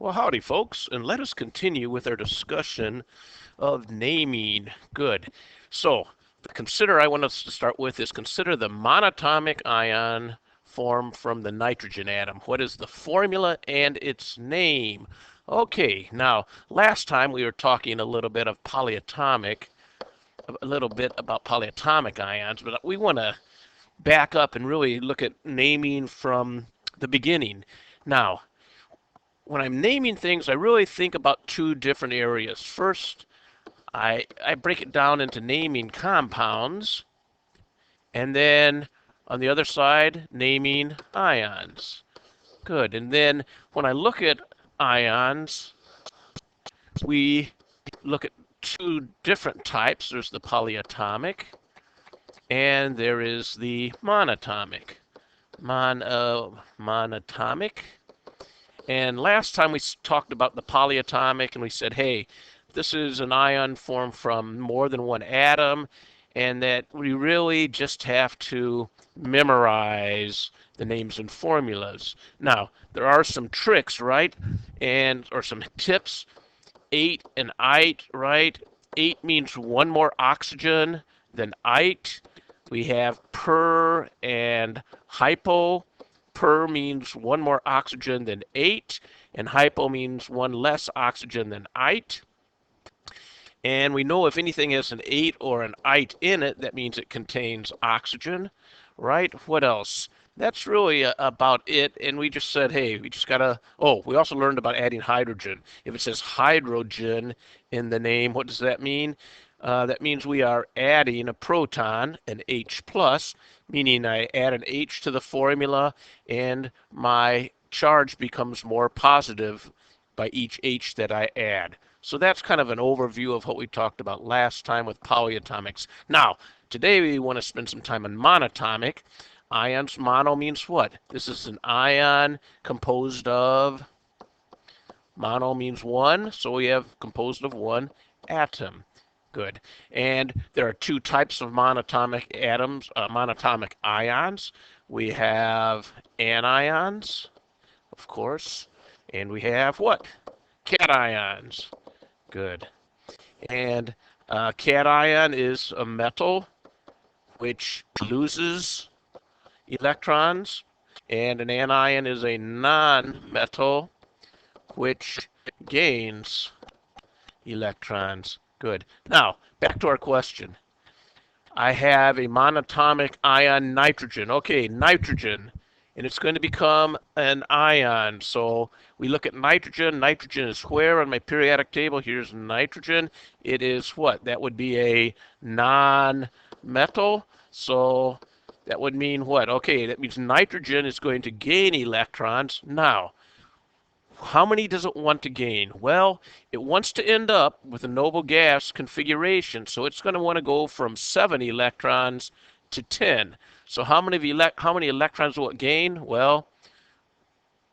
Well, howdy, folks, and let us continue with our discussion of naming. Good. So, I want us to start with is consider the monatomic ion formed from the nitrogen atom. What is the formula and its name? Okay, now, last time we were talking a little bit of polyatomic, a little bit about polyatomic ions, but we want to back up and really look at naming from the beginning. Now, when I'm naming things, I really think about two different areas. First, I break it down into naming compounds, and then on the other side, naming ions. Good. And then when I look at ions, we look at two different types. There's the polyatomic, and there is the monatomic. Monatomic. And last time we talked about the polyatomic, and we said, hey, this is an ion formed from more than one atom, and that we really just have to memorize the names and formulas. Now, there are some tricks, right? Or some tips. 8 and ite, right? 8 means one more oxygen than ite. We have per and hypo. Per means one more oxygen than 8, and hypo means one less oxygen than ite. And we know if anything has an 8 or an ite in it, that means it contains oxygen, right? What else? That's really about it. And we just said, hey, we just gotta, oh, we also learned about adding hydrogen. If it says hydrogen in the name, what does that mean? That means we are adding a proton, an H plus, meaning I add an H to the formula and my charge becomes more positive by each H that I add. So that's kind of an overview of what we talked about last time with polyatomics. Now, today we want to spend some time on monatomic. Ions, mono means what? This is an ion composed of, mono means one, so we have composed of one atom. Good. And there are two types of monatomic monatomic ions. We have anions, of course, and we have what? Cations. Good. And cation is a metal which loses electrons, and an anion is a non-metal which gains electrons. Good. Now, back to our question. I have a monatomic ion nitrogen. Okay, nitrogen. And it's going to become an ion. So we look at nitrogen. Nitrogen is where on my periodic table? Here's nitrogen. It is what? That would be a non-metal. So that would mean what? Okay, that means nitrogen is going to gain electrons. Now, how many does it want to gain? Well, it wants to end up with a noble gas configuration, so it's going to want to go from 7 electrons to 10. So how many electrons will it gain? Well,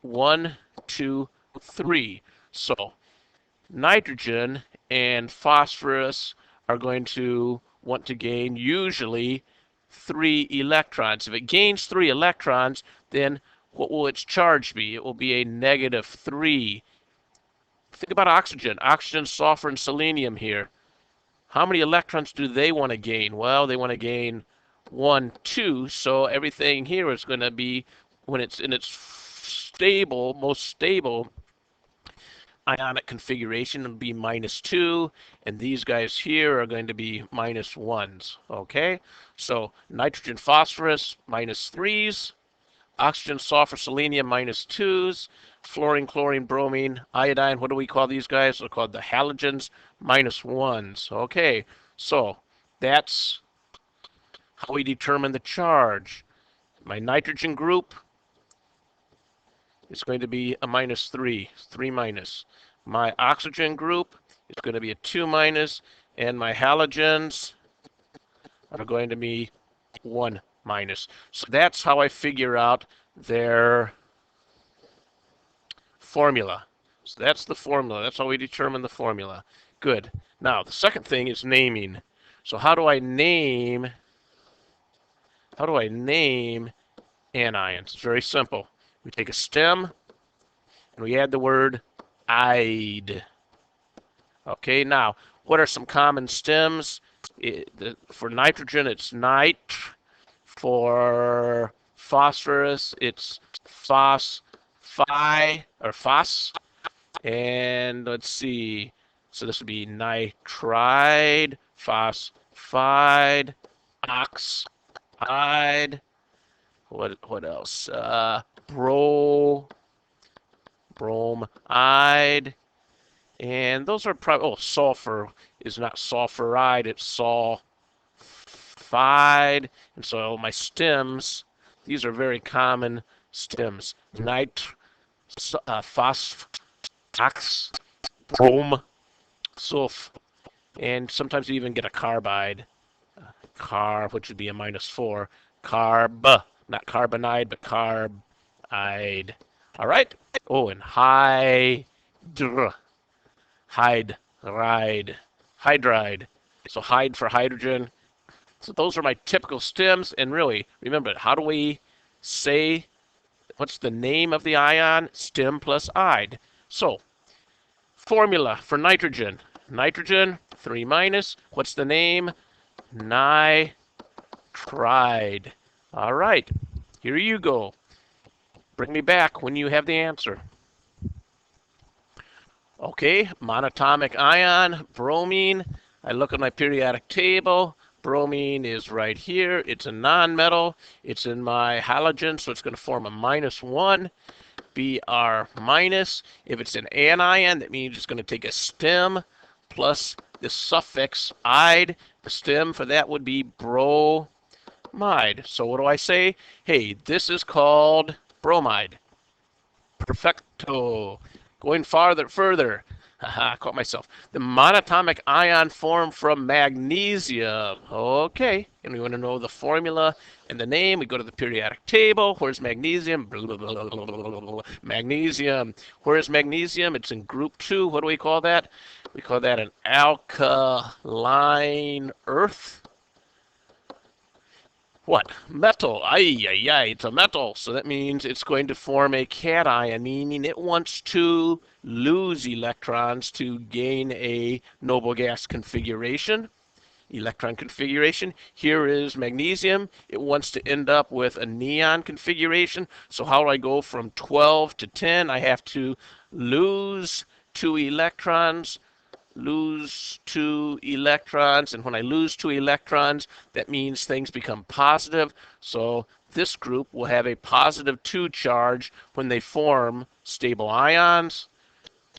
1, 2, 3. So nitrogen and phosphorus are going to want to gain usually 3 electrons. If it gains 3 electrons, then what will its charge be? It will be a -3. Think about oxygen. Oxygen, sulfur, and selenium here. How many electrons do they want to gain? Well, they want to gain 1, 2. So everything here is going to be, when it's in its stable, most stable ionic configuration, it'll be -2. And these guys here are going to be -1s. Okay? So nitrogen, phosphorus, -3s. Oxygen, sulfur, selenium, -2s. Fluorine, chlorine, bromine, iodine, what do we call these guys? They're called the halogens, -1s. Okay, so that's how we determine the charge. My nitrogen group is going to be a -3, 3 minus. My oxygen group is going to be a 2 minus, and my halogens are going to be 1 minus. So that's how I figure out their formula. So that's the formula. That's how we determine the formula. Good. Now, the second thing is naming. So how do I name anions? It's very simple. We take a stem and we add the word ide. Okay, now, what are some common stems? For nitrogen, it's nit. For phosphorus, it's phos, phi, or phos. And let's see. So this would be nitride, phosphide, oxide. What else? Bromide. And those are probably, oh, sulfur is not sulfuride, it's sulfide. And so my stems, these are very common stems. Phosphate, ox, brom, sulf, and sometimes you even get a carbide, which would be a -4, carb, not carbonide, but carbide. All right. Oh, and hydride, hydride. So hide for hydrogen. So those are my typical stems. And really, remember, how do we say what's the name of the ion? Stem plus ide. So formula for nitrogen. Nitrogen, 3-. What's the name? Nitride. All right, here you go. Bring me back when you have the answer. Okay, monatomic ion, bromine. I look at my periodic table. Bromine is right here. It's a nonmetal. It's in my halogen, so it's going to form a -1. Br-. If it's an anion, that means it's going to take a stem plus the suffix ide. The stem for that would be bromide. So what do I say? Hey, this is called bromide. Perfecto. Going further. Haha, caught myself. The monatomic ion formed from magnesium. Okay, and we want to know the formula and the name. We go to the periodic table. Where's magnesium? Blah, blah, blah, blah, blah, blah. Magnesium. Where is magnesium? It's in group 2. What do we call that? We call that an alkaline earth. What? Metal. It's a metal. So that means it's going to form a cation, meaning it wants to lose electrons to gain a noble gas configuration, electron configuration. Here is magnesium. It wants to end up with a neon configuration. So how do I go from 12 to 10? I have to lose 2 electrons, and when I lose 2 electrons, that means things become positive. So this group will have a +2 charge when they form stable ions.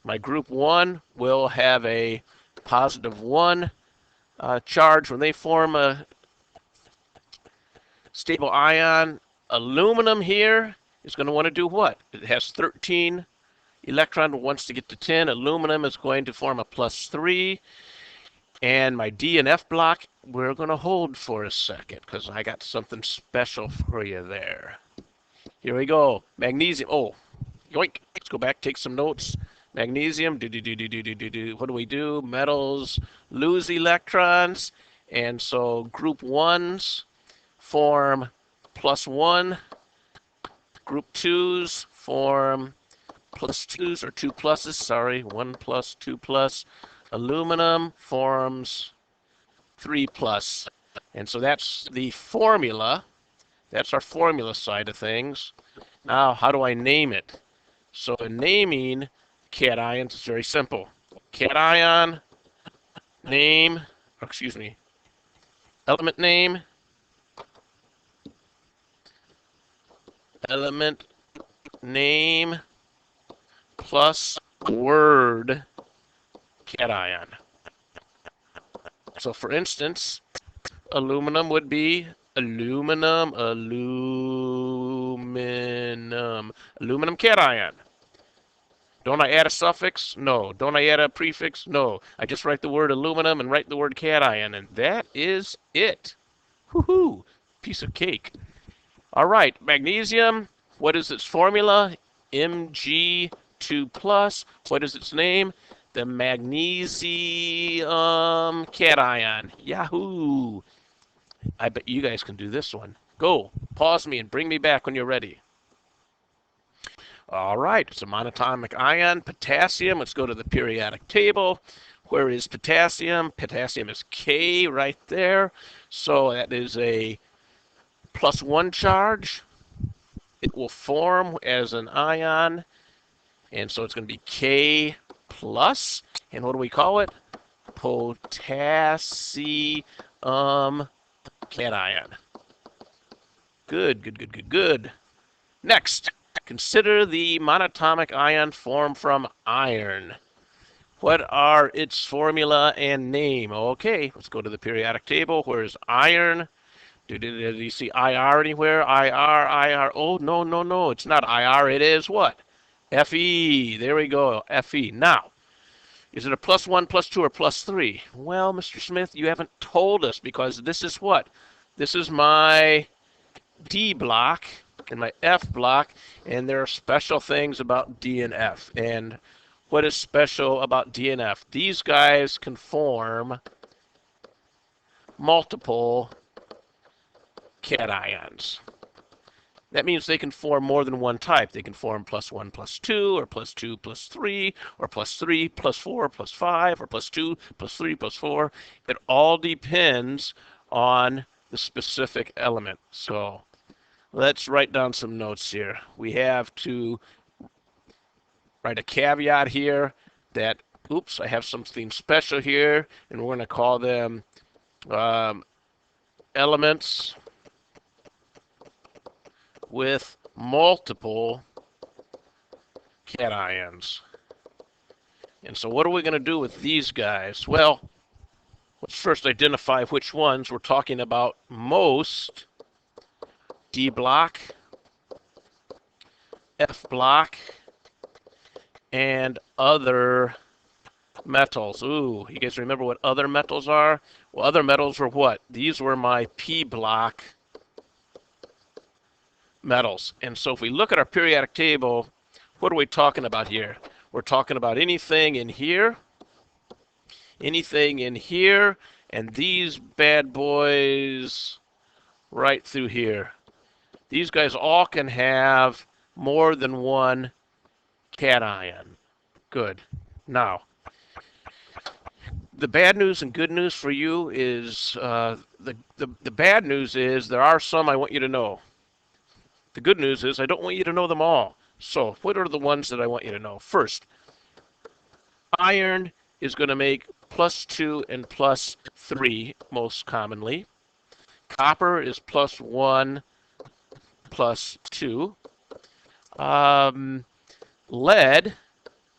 My group 1 will have a +1 charge when they form a stable ion. Aluminum here is going to want to do what? It has 13 electron, wants to get to 10. Aluminum is going to form a +3. And my D and F block, we're going to hold for a second because I got something special for you there. Here we go. Magnesium. Oh, yoink. Let's go back, take some notes. Magnesium. What do we do? Metals lose electrons. And so group 1s form +1. Group 2s form +2s, or 2 pluses, sorry, 1 plus, 2 plus. Aluminum forms 3+. And so that's the formula. That's our formula side of things. Now, how do I name it? So in naming cations, it's very simple. Cation name, element name, plus word cation. So for instance, aluminum would be aluminum cation. Don't I add a suffix? No. Don't I add a prefix? No. I just write the word aluminum and write the word cation, and that is it. Woohoo! Piece of cake. All right, magnesium. What is its formula? Mg2+. What is its name? The magnesium cation. Yahoo! I bet you guys can do this one. Go. Pause me and bring me back when you're ready. All right, it's a monatomic ion, potassium. Let's go to the periodic table. Where is potassium? Potassium is K right there. So that is a +1 charge. It will form as an ion, and so it's going to be K plus. And what do we call it? Potassium cation. Good, good, good, good, good. Next, consider the monatomic ion formed from iron. What are its formula and name? Okay, let's go to the periodic table. Where's iron? Did you see IR anywhere? IR, IR. Oh, no, no, no. It's not IR. It is what? Fe. There we go. Fe. Now, is it a +1, +2, or +3? Well, Mr. Smith, you haven't told us because this is what? This is my D block and my F block, and there are special things about D and F. And what is special about D and F? These guys can form multiple cations. That means they can form more than one type. They can form +1, +2, or +2, +3, or +3, +4, +5, or +2, +3, +4. It all depends on the specific element. So let's write down some notes here. We have to write a caveat here that, oops, I have something special here, and we're going to call them elements with multiple cations. And so what are we going to do with these guys? Well, let's first identify which ones. We're talking about most, D block, F block, and other metals. Ooh, you guys remember what other metals are? Well, other metals were what? These were my P block metals. And so if we look at our periodic table, what are we talking about here? We're talking about anything in here, and these bad boys right through here. These guys all can have more than one cation. Good. Now, the bad news and good news for you is the bad news is there are some I want you to know. The good news is I don't want you to know them all. So what are the ones that I want you to know? First, iron is going to make +2 and +3 most commonly. Copper is +1, +2. Lead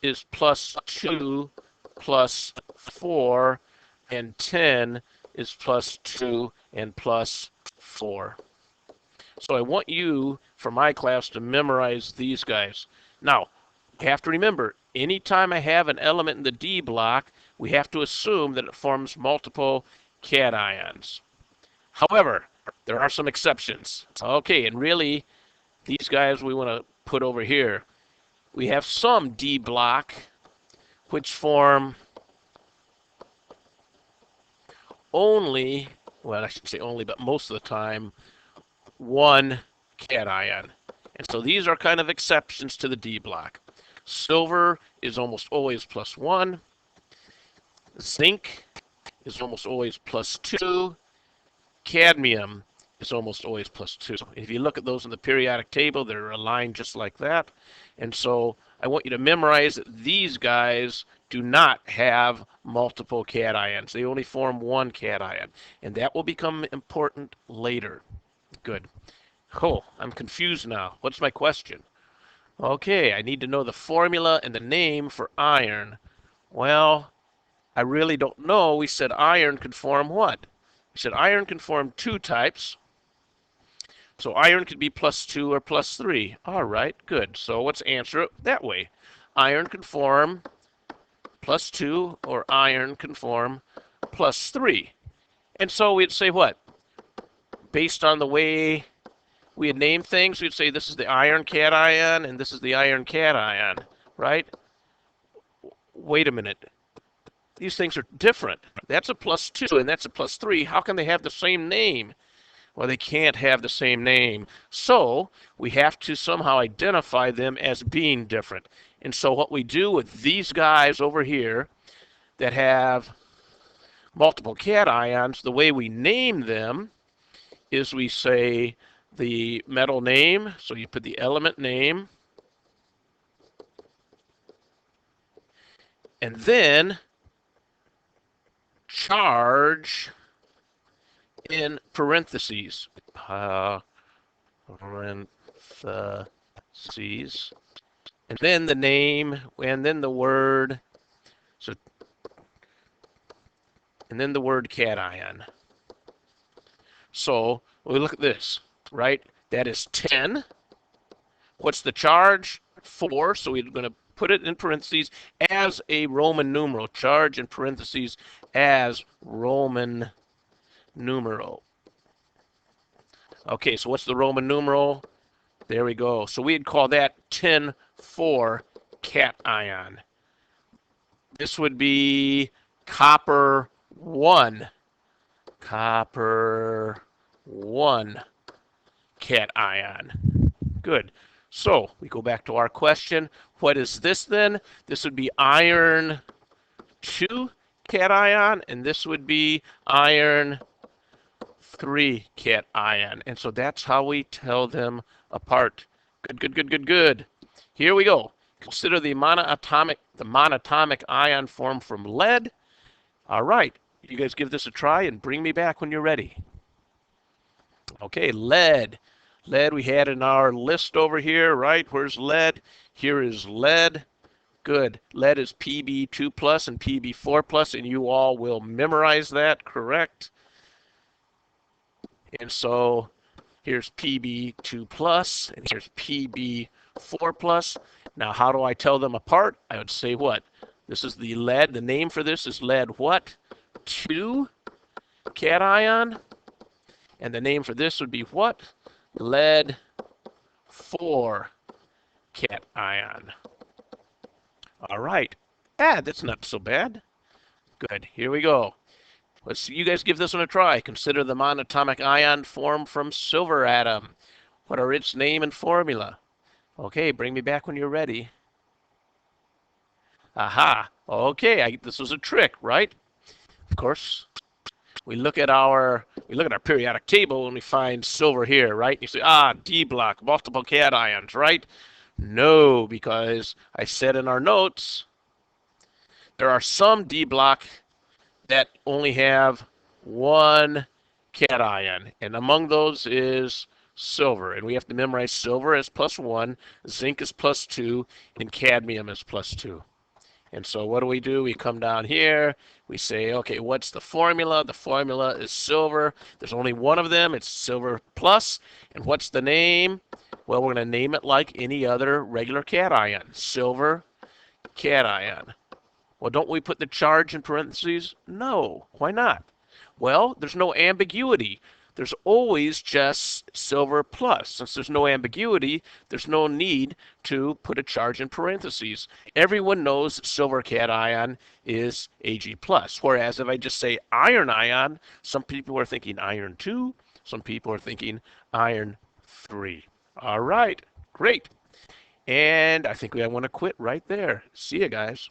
is +2, +4, and tin is +2 and +4. So I want you, for my class, to memorize these guys. Now, you have to remember, anytime I have an element in the D block, we have to assume that it forms multiple cations. However, there are some exceptions. Okay, and really, these guys we want to put over here. We have some D block which form only, well, I should say only, but most of the time, one cation. And so these are kind of exceptions to the D block. Silver is almost always +1. Zinc is almost always +2. Cadmium is almost always +2. If you look at those in the periodic table, they're aligned just like that. And so I want you to memorize that these guys do not have multiple cations. They only form one cation. And that will become important later. Good. Oh, I'm confused now. What's my question? Okay, I need to know the formula and the name for iron. Well, I really don't know. We said iron could form what? We said iron can form two types. So iron could be +2 or +3. All right, good. So let's answer it that way. Iron can form +2 or iron can form +3. And so we'd say what? Based on the way we had named things, we'd say this is the iron cation and this is the iron cation, right? Wait a minute. These things are different. That's a +2 and that's a +3. How can they have the same name? Well, they can't have the same name. So we have to somehow identify them as being different. And so what we do with these guys over here that have multiple cations, the way we name them is we say the metal name. So you put the element name. And then charge in parentheses. Parentheses. And then the name, and then the word, so, and then the word cation. So we look at this, right? That is 10. What's the charge? 4. So we're going to put it in parentheses as a Roman numeral. Charge in parentheses as Roman numeral. Okay, so what's the Roman numeral? There we go. So we'd call that 10,4 cation. This would be copper 1. Copper 1 cation. Good. So we go back to our question. What is this then? This would be iron 2 cation, and this would be iron 3 cation. And so that's how we tell them apart. Good, good, good, good, good. Here we go. Consider the monatomic ion formed from lead. All right. You guys give this a try and bring me back when you're ready. Okay, lead. Lead we had in our list over here, right? Where's lead? Here is lead. Good. Lead is Pb2 plus and Pb4 plus, and you all will memorize that, correct? And so here's Pb2 plus, and here's Pb4 plus. Now, how do I tell them apart? I would say what? This is the lead. The name for this is lead what? 2 cation. And the name for this would be what? Lead 4 cation. All right. That's not so bad. Good. Here we go. Let's see, you guys give this one a try. Consider the monatomic ion formed from silver atom. What are its name and formula? Okay, bring me back when you're ready. Aha. Okay, this was a trick, right? Of course, we look at our periodic table and we find silver here, right? You say, D block, multiple cations, right? No, because I said in our notes, there are some D block that only have one cation, and among those is silver, and we have to memorize silver as +1, zinc is +2, and cadmium is +2. And so what do? We come down here, we say, okay, what's the formula? The formula is silver. There's only one of them, it's silver plus, and what's the name? Well, we're going to name it like any other regular cation, silver cation. Well, don't we put the charge in parentheses? No. Why not? Well, there's no ambiguity. There's always just silver plus. Since there's no ambiguity, there's no need to put a charge in parentheses. Everyone knows that silver cation is Ag+. Whereas if I just say iron ion, some people are thinking iron 2, some people are thinking iron 3. All right, great. And I think I want to quit right there. See you guys.